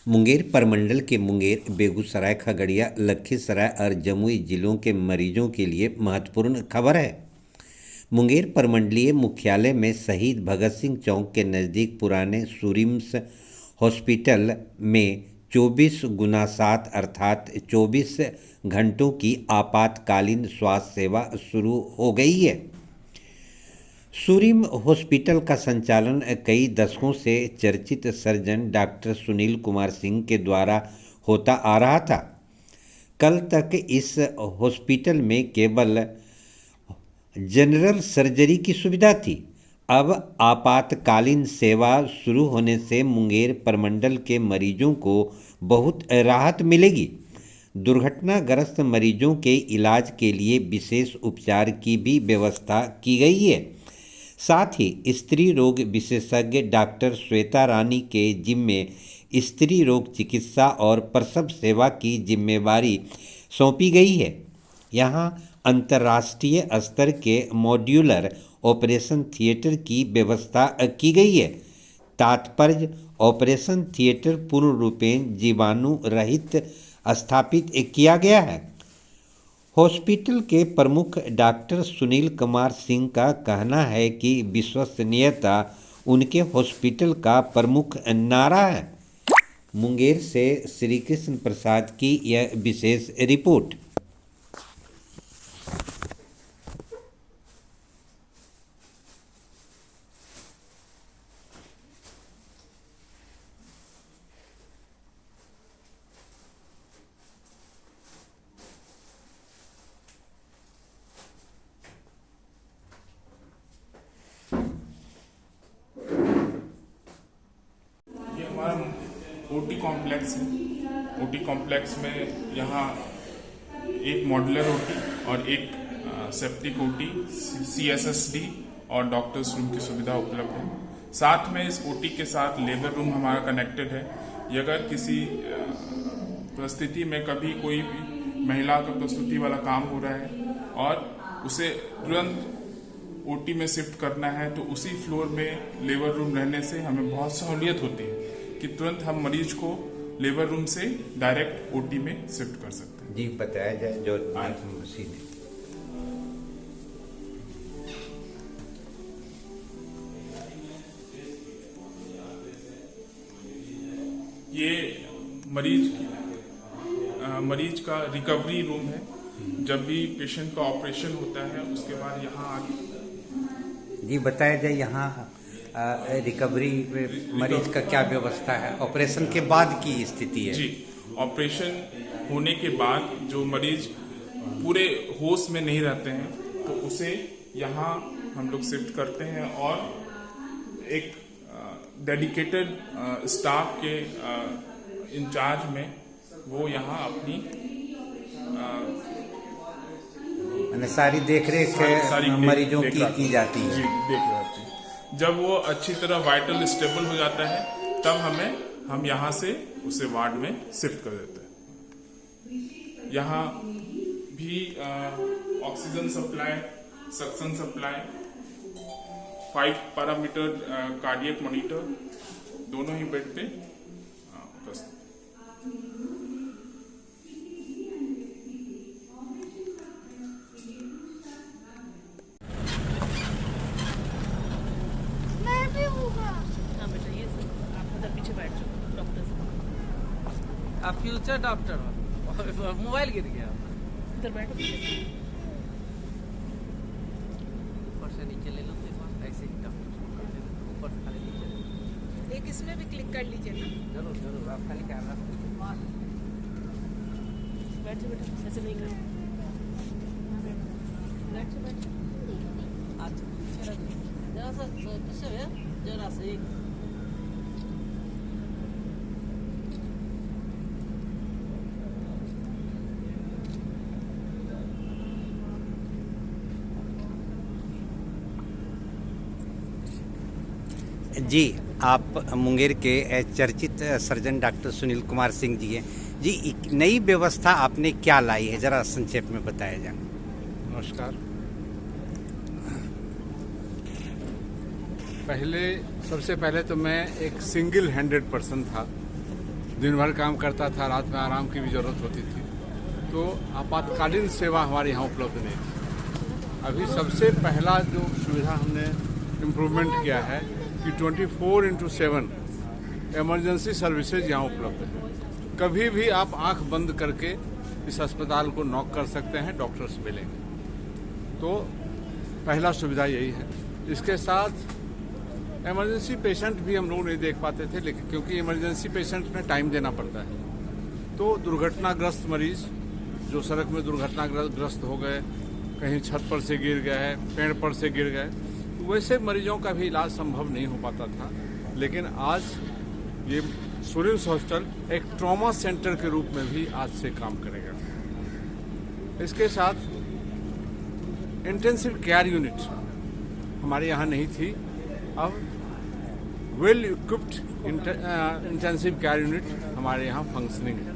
मुंगेर प्रमंडल के मुंगेर, बेगूसराय, खगड़िया, लखीसराय और जमुई जिलों के मरीजों के लिए महत्वपूर्ण खबर है। मुंगेर प्रमंडलीय मुख्यालय में शहीद भगत सिंह चौक के नज़दीक पुराने सूरिम्स हॉस्पिटल में 24x7 अर्थात 24 घंटों की आपातकालीन स्वास्थ्य सेवा शुरू हो गई है। सूरिम हॉस्पिटल का संचालन कई दशकों से चर्चित सर्जन डॉक्टर सुनील कुमार सिंह के द्वारा होता आ रहा था। कल तक इस हॉस्पिटल में केवल जनरल सर्जरी की सुविधा थी। अब आपातकालीन सेवा शुरू होने से मुंगेर प्रमंडल के मरीजों को बहुत राहत मिलेगी। दुर्घटनाग्रस्त मरीजों के इलाज के लिए विशेष उपचार की भी व्यवस्था की गई है। साथ ही स्त्री रोग विशेषज्ञ डॉक्टर श्वेता रानी के जिम्मे स्त्री रोग चिकित्सा और प्रसव सेवा की जिम्मेवारी सौंपी गई है। यहाँ अंतर्राष्ट्रीय स्तर के मॉड्यूलर ऑपरेशन थिएटर की व्यवस्था की गई है। तात्पर्य, ऑपरेशन थिएटर पूर्ण रूपेण जीवाणु रहित स्थापित किया गया है। हॉस्पिटल के प्रमुख डॉक्टर सुनील कुमार सिंह का कहना है कि विश्वसनीयता उनके हॉस्पिटल का प्रमुख नारा है। मुंगेर से श्री कृष्ण प्रसाद की यह विशेष रिपोर्ट। ये हमारा ओटी कॉम्प्लेक्स है। ओटी कॉम्प्लेक्स में यहाँ एक मॉड्यूलर ओटी और एक सेप्टिक ओटी, सीएसएसडी और डॉक्टर्स रूम की सुविधा उपलब्ध है। साथ में इस ओटी के साथ लेबर रूम हमारा कनेक्टेड है। ये अगर किसी परिस्थिति में कभी कोई भी महिला का प्रसूति वाला काम हो रहा है और उसे तुरंत ओटी में शिफ्ट करना है, तो उसी फ्लोर में लेबर रूम रहने से हमें बहुत सहूलियत होती है कि तुरंत हम मरीज को लेबर रूम से डायरेक्ट ओटी में शिफ्ट कर सकते हैं। जी, बताया जाए जो मशीन है। ये मरीज का रिकवरी रूम है। जब भी पेशेंट का ऑपरेशन होता है उसके बाद यहाँ आके जी, बताया जाए यहाँ रिकवरी में मरीज का क्या व्यवस्था है, ऑपरेशन के बाद की स्थिति है। जी, ऑपरेशन होने के बाद जो मरीज पूरे होश में नहीं रहते हैं तो उसे यहाँ हम लोग शिफ्ट करते हैं और एक डेडिकेटेड स्टाफ के इंचार्ज में वो यहाँ अपनी सारी देखरेख मरीजों की जाती है। जी, देख जाती है। जब वो अच्छी तरह वाइटल स्टेबल हो जाता है तब हम यहाँ से उसे वार्ड में शिफ्ट कर देते हैं। यहाँ भी oxygen supply, suction supply, 5 parameter cardiac monitor दोनों ही बेड पे उपस्थित। आप फ्यूचर डॉक्टर हो। मोबाइल गिर गया। इधर बैठो। ऊपर से नीचे ले लो, ऐसे ही डॉक्टर ऊपर से खाली नीचे। एक इसमें भी क्लिक कर लीजिए ना। जरूर जरूर, आप खाली कैमरा बैठो बैठो, ऐसे नहीं करो। बैठो बैठो। आज जरा सा पीछे है, जरा सा एक जी, आप मुंगेर के चर्चित सर्जन डॉक्टर सुनील कुमार सिंह जी हैं। जी, एक नई व्यवस्था आपने क्या लाई है, ज़रा संक्षेप में बताया जाए। नमस्कार। सबसे पहले तो मैं एक सिंगल हैंडेड पर्सन था दिन भर काम करता था, रात में आराम की भी ज़रूरत होती थी, तो आपातकालीन सेवा हमारे यहाँ उपलब्ध नहीं थी। अभी सबसे पहला जो सुविधा हमने इम्प्रूवमेंट किया है कि 24/7 इमरजेंसी सर्विसेज यहाँ उपलब्ध है। कभी भी आप आंख बंद करके इस अस्पताल को नॉक कर सकते हैं, डॉक्टर्स मिलेंगे। तो पहला सुविधा यही है। इसके साथ इमरजेंसी पेशेंट भी हम लोग नहीं देख पाते थे, लेकिन क्योंकि इमरजेंसी पेशेंट में टाइम देना पड़ता है, तो दुर्घटनाग्रस्त मरीज जो सड़क में दुर्घटनाग्रस्त हो गए, कहीं छत पर से गिर गए, पेड़ पर से गिर गए, तो वैसे मरीजों का भी इलाज संभव नहीं हो पाता था। लेकिन आज ये सुनिल्स हॉस्पिटल एक ट्रॉमा सेंटर के रूप में भी आज से काम करेगा। इसके साथ इंटेंसिव केयर यूनिट हमारे यहाँ नहीं थी, अब well equipped intensive care unit हमारे यहाँ फंक्शनिंग है।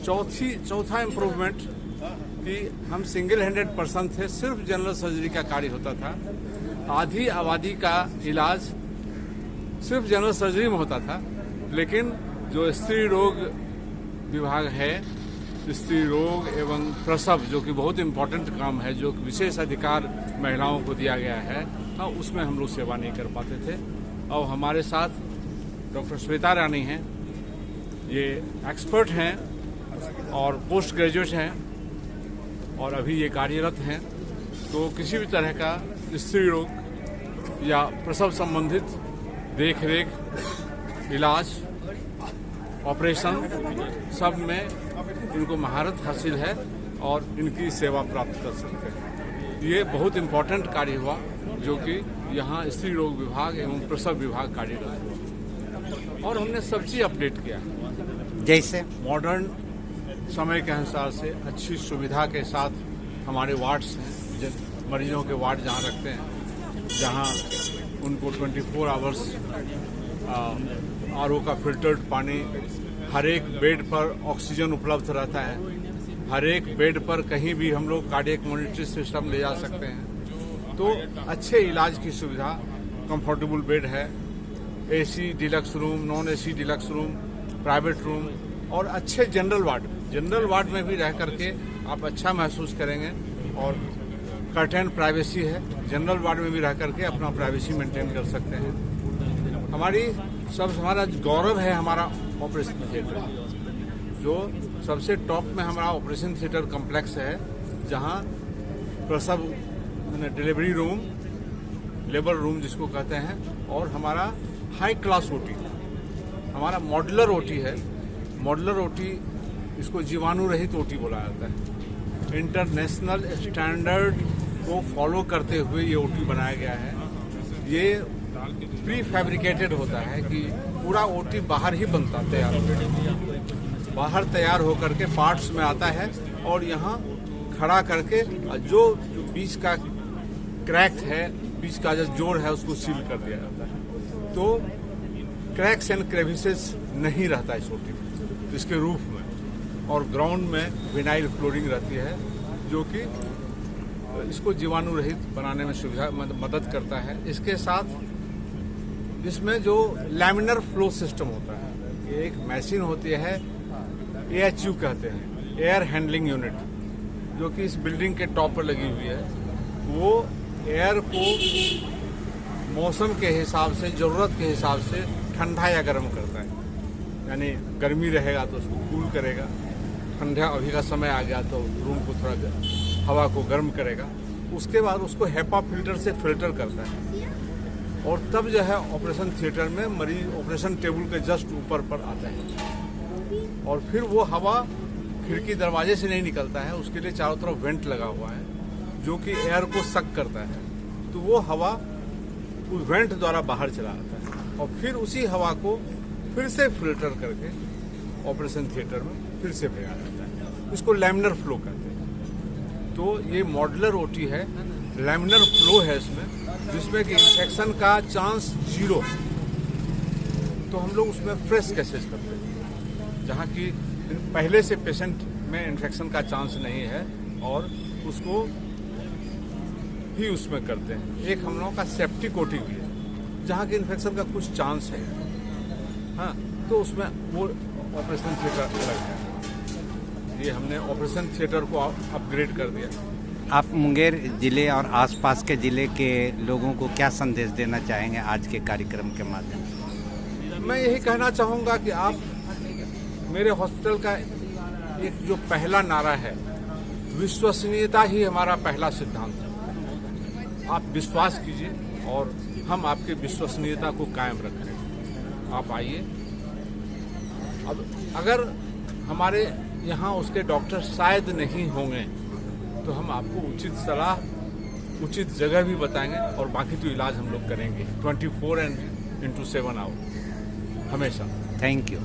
चौथा इम्प्रूवमेंट कि हम सिंगल हैंडेड पर्सन थे, सिर्फ जनरल सर्जरी का कार्य होता था। आधी आबादी का इलाज सिर्फ जनरल सर्जरी में होता था, लेकिन जो स्त्री रोग विभाग है, स्त्री रोग एवं प्रसव, जो कि बहुत इम्पोर्टेंट काम है, जो विशेष अधिकार महिलाओं को दिया गया है, उसमें हम लोग सेवा नहीं कर पाते थे। और हमारे साथ डॉक्टर श्वेता रानी हैं, ये एक्सपर्ट हैं और पोस्ट ग्रेजुएट हैं और अभी ये कार्यरत हैं। तो किसी भी तरह का स्त्री रोग या प्रसव संबंधित देख रेख, इलाज, ऑपरेशन सब में इनको महारत हासिल है और इनकी सेवा प्राप्त कर सकते हैं। ये बहुत इम्पोर्टेंट कार्य हुआ जो कि यहाँ स्त्री रोग विभाग एवं प्रसव विभाग कार्यरत हुआ। और हमने सब चीज़ अपडेट किया, जैसे मॉडर्न समय के अनुसार से अच्छी सुविधा के साथ हमारे वार्ड्स हैं, मरीजों के वार्ड जहाँ रखते हैं, जहाँ उनको 24 आवर्स आरओ का फिल्टर्ड पानी, हर एक बेड पर ऑक्सीजन उपलब्ध रहता है, हर एक बेड पर कहीं भी हम लोग कार्डियक मॉनिटरिंग सिस्टम ले जा सकते हैं। तो अच्छे इलाज की सुविधा, कंफर्टेबल बेड है, AC deluxe room, non AC deluxe room, private room और अच्छे जनरल वार्ड में भी रह करके आप अच्छा महसूस करेंगे। और कर्टेन प्राइवेसी है, जनरल वार्ड में भी रह करके अपना प्राइवेसी मेंटेन कर सकते हैं। हमारा गौरव है हमारा ऑपरेशन थिएटर, जो सबसे टॉप में हमारा ऑपरेशन थिएटर कॉम्प्लेक्स है, जहां प्रसव डिलीवरी रूम, लेबर रूम जिसको कहते हैं, और हमारा हाई क्लास ओटी, हमारा मॉड्यूलर ओटी है। मॉड्यूलर ओटी, इसको जीवाणु रहित ओटी बोला जाता है। इंटरनेशनल स्टैंडर्ड को फॉलो करते हुए ये ओटी बनाया गया है। ये प्री फैब्रिकेटेड होता है कि पूरा ओटी बाहर ही बनता, बाहर तैयार होकर के पार्ट्स में आता है और यहाँ खड़ा करके जो बीच का क्रैक है, बीच का जो जोड़ है, उसको सील कर दिया जाता है। तो क्रैक्स एंड क्रेविसेस नहीं रहता इस ओटी में, इसके रूफ में। और ग्राउंड में विनाइल फ्लोरिंग रहती है, जो कि इसको जीवाणु रहित बनाने में सुविधा मदद करता है। इसके साथ इसमें जो लैमिनर फ्लो सिस्टम होता है, ये एक मशीन होती है, AHU कहते हैं, एयर हैंडलिंग यूनिट, जो कि इस बिल्डिंग के टॉप पर लगी हुई है। वो एयर को मौसम के हिसाब से, ज़रूरत के हिसाब से ठंडा या गर्म करता है। यानी गर्मी रहेगा तो उसको कूल करेगा, ठंडा अभी का समय आ गया तो रूम को थोड़ा हवा को गर्म करेगा। उसके बाद उसको हेपा फिल्टर से फिल्टर करता है और तब जो है ऑपरेशन थिएटर में मरीज ऑपरेशन टेबल के जस्ट ऊपर पर आता है। और फिर वो हवा खिड़की दरवाजे से नहीं निकलता है, उसके लिए चारों तरफ वेंट लगा हुआ है, जो कि एयर को सक करता है। तो वो हवा उस वेंट द्वारा बाहर चला आता है और फिर उसी हवा को फिर से फिल्टर करके ऑपरेशन थिएटर में फिर से भेजा जाता है। इसको लैमिनर फ्लो कहते हैं। तो ये मॉड्यूलर ओटी है, लैमिनर फ्लो है इसमें, जिसमें कि इन्फेक्शन का चांस 0। तो हम लोग उसमें फ्रेश कैसेज करते हैं, जहाँ की पहले से पेशेंट में इन्फेक्शन का चांस नहीं है, और उसको ही उसमें करते हैं। एक हम लोगों का सेप्टिक ओटी भी है, जहाँ की इन्फेक्शन का कुछ चांस है। हाँ, तो उसमें वो ऑपरेशन थिएटर अलग है। ये हमने ऑपरेशन थिएटर को अपग्रेड कर दिया। आप मुंगेर जिले और आसपास के जिले के लोगों को क्या संदेश देना चाहेंगे आज के कार्यक्रम के माध्यम से? मैं यही कहना चाहूँगा कि आप मेरे हॉस्पिटल का एक जो पहला नारा है, विश्वसनीयता ही हमारा पहला सिद्धांत है। आप विश्वास कीजिए और हम आपके विश्वसनीयता को कायम रखें। आप आइए। अब अगर हमारे यहाँ उसके डॉक्टर शायद नहीं होंगे तो हम आपको उचित सलाह, उचित जगह भी बताएंगे और बाकी तो इलाज हम लोग करेंगे 24/7 आवर हमेशा। Thank you.